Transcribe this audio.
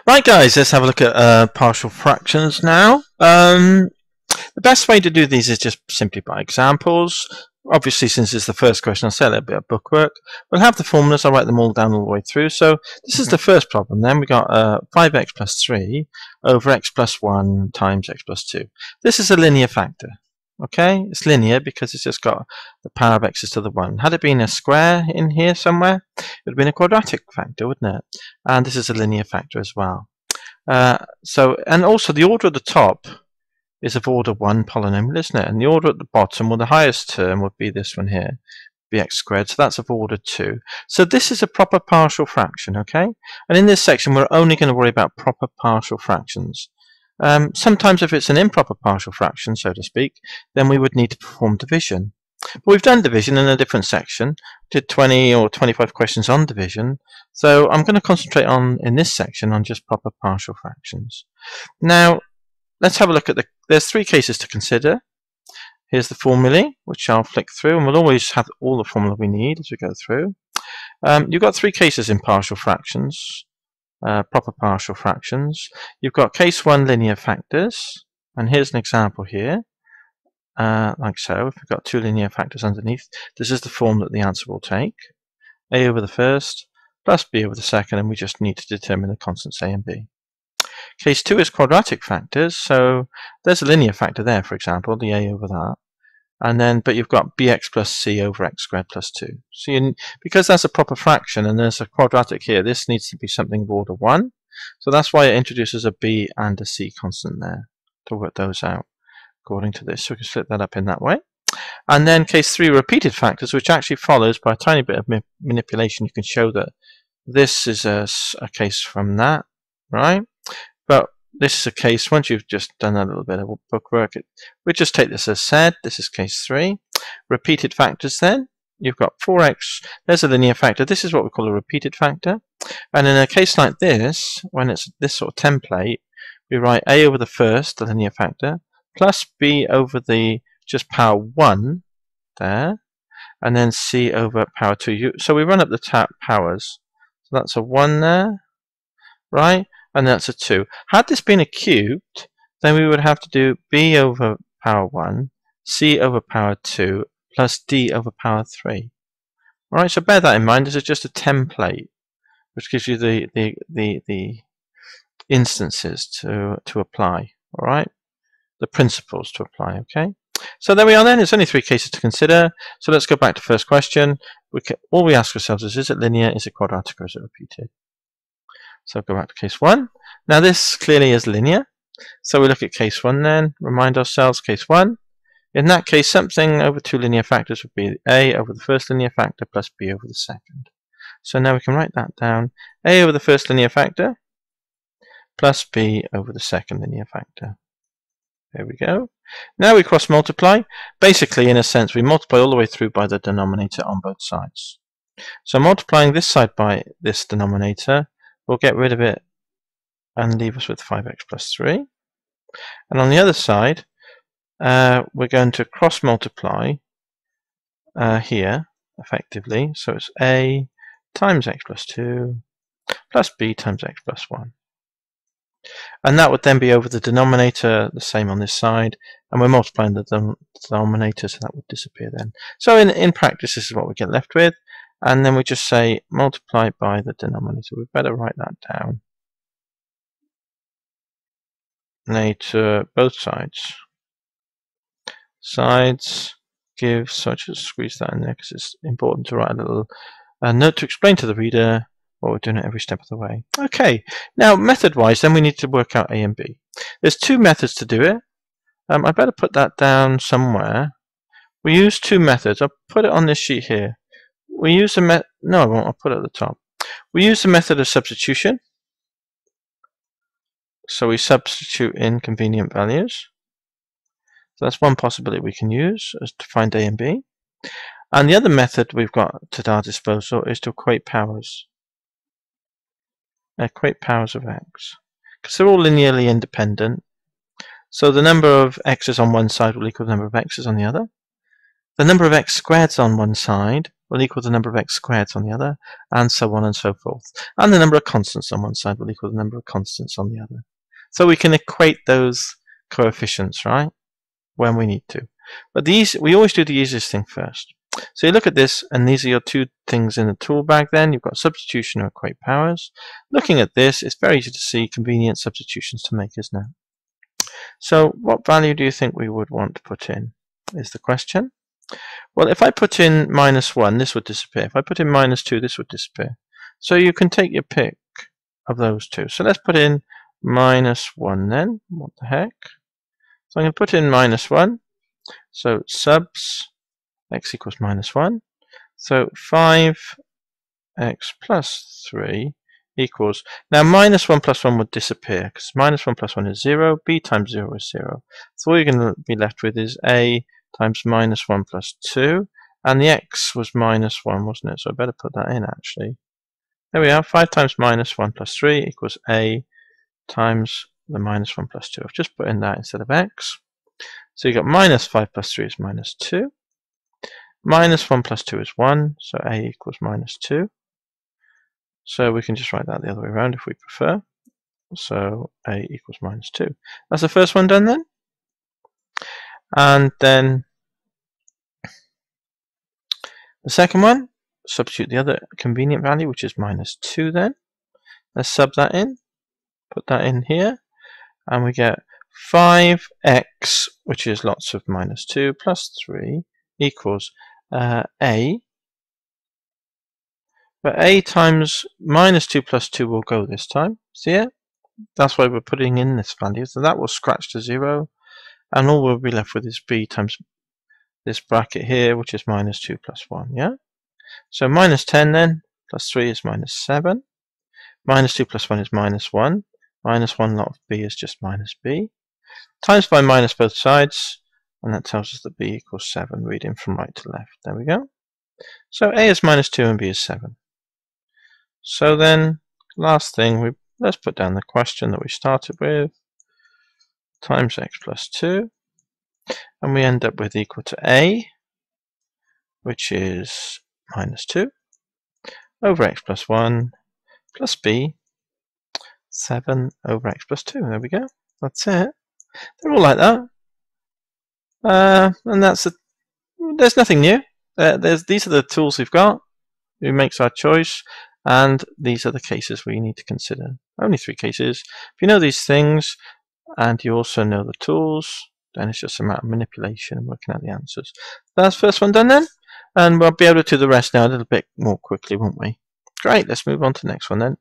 Right guys, let's have a look at partial fractions now. The best way to do these is just simply by examples. Obviously, since it's the first question, I'll say a little bit of bookwork. We'll have the formulas, I'll write them all down all the way through. So this is the first problem then. We got 5x plus 3 over x plus 1 times x plus 2. This is a linear factor. Okay, it's linear because it's just got the power of x is to the 1. Had it been a square in here somewhere, it would have been a quadratic factor, wouldn't it? And this is a linear factor as well. And also the order at the top is of order 1 polynomial, isn't it? And the order at the bottom, well, the highest term would be this one here, bx squared, so that's of order 2. So this is a proper partial fraction, okay? And in this section, we're only going to worry about proper partial fractions. Sometimes if it's an improper partial fraction, so to speak, then we would need to perform division. But we've done division in a different section, did 20 or 25 questions on division, so I'm going to concentrate on, in this section, on just proper partial fractions. Now, let's have a look at there's 3 cases to consider. Here's the formulae, which I'll flick through, and we'll always have all the formula we need as we go through. You've got 3 cases in partial fractions. Proper partial fractions. You've got case 1 linear factors, and here's an example here, like so. If we've got 2 linear factors underneath, this is the form that the answer will take. A over the first plus b over the second, and we just need to determine the constants a and b. Case 2 is quadratic factors, so there's a linear factor there, for example, the a over that. And then, but you've got bx plus c over x squared plus 2. So because that's a proper fraction and there's a quadratic here, this needs to be something of order 1. So that's why it introduces a b and a c constant there to work those out according to this. So we can split that up in that way. And then case 3, repeated factors, which actually follows by a tiny bit of manipulation. You can show that this is a case from that, right? But this is a case, once you've just done a little bit of bookwork, we just take this as said. This is case 3. Repeated factors then. You've got 4x, there's a linear factor. This is what we call a repeated factor. And in a case like this, when it's this sort of template, we write a over the first, the linear factor, plus b over the just power 1 there, and then c over power 2. So we run up the powers. So that's a 1 there, right? And that's a 2. Had this been a cubed, then we would have to do b over power 1, c over power 2, plus d over power 3. Alright, so bear that in mind. This is just a template, which gives you the instances to apply. Alright, the principles to apply, okay? So there we are then. It's only 3 cases to consider. So let's go back to the first question. All we ask ourselves is it linear, is it quadratic, or is it repeated? So go back to case 1. Now this clearly is linear. So we look at case 1 then. Remind ourselves case 1. In that case, something over 2 linear factors would be a over the first linear factor plus b over the second. So now we can write that down. A over the first linear factor plus b over the second linear factor. There we go. Now we cross multiply. Basically, in a sense, we multiply all the way through by the denominator on both sides. So multiplying this side by this denominator, we'll get rid of it and leave us with 5x plus 3. And on the other side, we're going to cross multiply here, effectively. So it's a times x plus 2 plus b times x plus 1. And that would then be over the denominator, the same on this side. And we're multiplying the denominator, so that would disappear then. So in practice, this is what we get left with. And then we just say multiply by the denominator. We better write that down. Later, both sides. Sides give, so I just squeeze that in there because it's important to write a little note to explain to the reader what we're doing at every step of the way. Okay, now method-wise, then we need to work out a and b. There's 2 methods to do it. I better put that down somewhere. We use 2 methods. I'll put it on this sheet here. We use the no, I won't. I'll put it at the top. We use the method of substitution. So we substitute in convenient values. So that's one possibility we can use as to find a and b. And the other method we've got at our disposal is to equate powers. Equate powers of x. Because they're all linearly independent. So the number of x's on one side will equal the number of x's on the other. The number of x squareds on one side will equal the number of x squareds on the other, and so on and so forth. And the number of constants on one side will equal the number of constants on the other. So we can equate those coefficients, right, when we need to. But we always do the easiest thing first. So you look at this, and these are your two things in the tool bag then. You've got substitution or equate powers. Looking at this, it's very easy to see convenient substitutions to make, isn't it? So what value do you think we would want to put in, is the question. Well, if I put in -1, this would disappear. If I put in -2, this would disappear. So you can take your pick of those two. So let's put in -1 then. What the heck? So I'm going to put in -1. So subs x equals -1. So 5x plus 3 equals, now -1 plus 1 would disappear because -1 plus 1 is 0, b times 0 is 0. So all you're going to be left with is a times -1 plus 2, and the x was -1, wasn't it? So I better put that in actually. There we are, 5 times -1 plus 3 equals a times the -1 plus 2. I've just put in that instead of x. So you got -5 plus 3 is -2. -1 plus 2 is 1, so a equals -2. So we can just write that the other way around if we prefer. So a equals -2. That's the first one done then. And then the second one, substitute the other convenient value, which is -2 then. Let's sub that in, put that in here, and we get 5x, which is lots of -2, plus 3 equals a. But a times -2 plus 2 will go this time. See it? That's why we're putting in this value. So that will scratch to 0. And all we'll be left with is b times this bracket here, which is -2 plus 1. Yeah? So -10 then, plus 3 is -7. -2 plus 1 is -1. -1 lot of b is just -b. Times by minus both sides. And that tells us that b equals 7, reading from right to left. There we go. So a is -2 and b is 7. So then, last thing, let's put down the question that we started with, times x plus 2, and we end up with equal to a, which is -2, over x plus 1, plus b, 7 over x plus 2. There we go. That's it. They're all like that. And there's nothing new. These are the tools we've got. Who makes our choice? And these are the cases we need to consider. Only 3 cases. If you know these things and you also know the tools, then it's just a matter of manipulation and working out the answers. That's the first one done then. And we'll be able to do the rest now a little bit more quickly, won't we? Great, let's move on to the next one then.